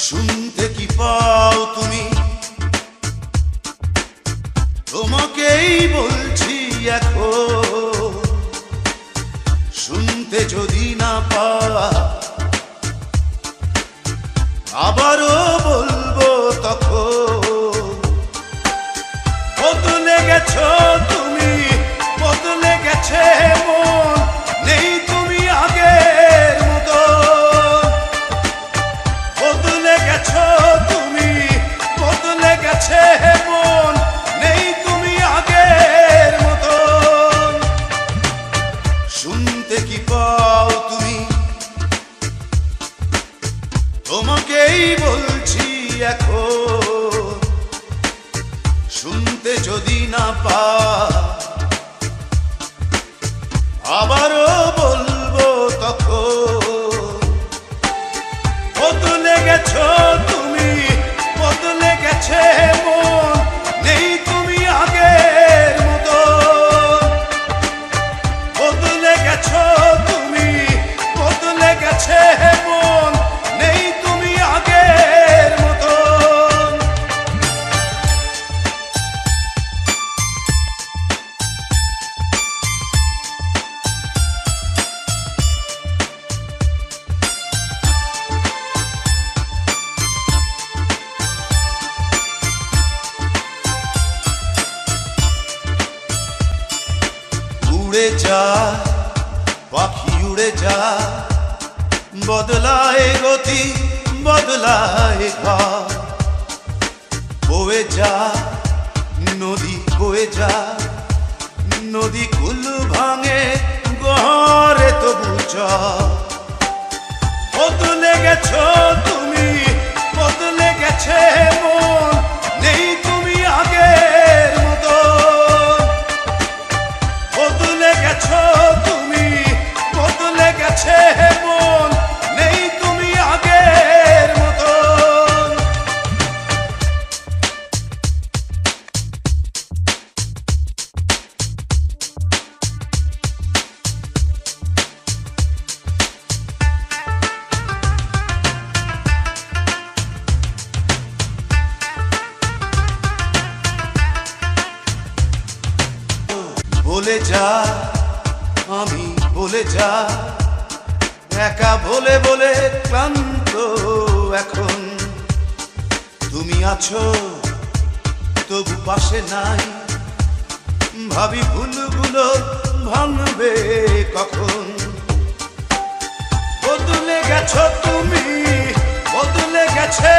শুনতে কি পাও তুমি? তোমাকেই বলছি এখন, শুনতে যদি না পাও আবারও বলবো তখন। বদলে গেছো তুমি, বদলে গেছে মন, নেই তুমি আগের মতো। বদলে গেছো তুমি, বদলে গেছে মন, নেই তুমি আগের মতো। শুনতে কি পাও তুমি? তোমাকেই বলছি এখন, শুনতে যদি না পাও আবারও বলবো তখন। বদলে গেছো তুমি, বদলে গেছে মন, নেই তুমি আগের মতো। বদলে গেছো তুমি, বদলে গেছে মন, নেই তুমি আগের মতো। উড়ে যা পাখি উড়ে যা, বদলায় গতি বদলায় ঘর। বয়ে যা নদী বয়ে যা, নদী কুল ভাঙে গহরে তবু চর। বদলে গেছো তুমি, বদলে গেছে মন, নেই তুমি আগের মতো। বদলে গেছো তুমি, বদলে গেছে মন, নেই তুমি আগের মতো। বলে যা আমি বলে যা, একা বলে বলে ক্লান্ত এখন। তুমি আছো তবু পাশে নাই, ভাবি ভুলগুলো ভাঙবে কখন। বদলে গেছো তুমি, বদলে গেছে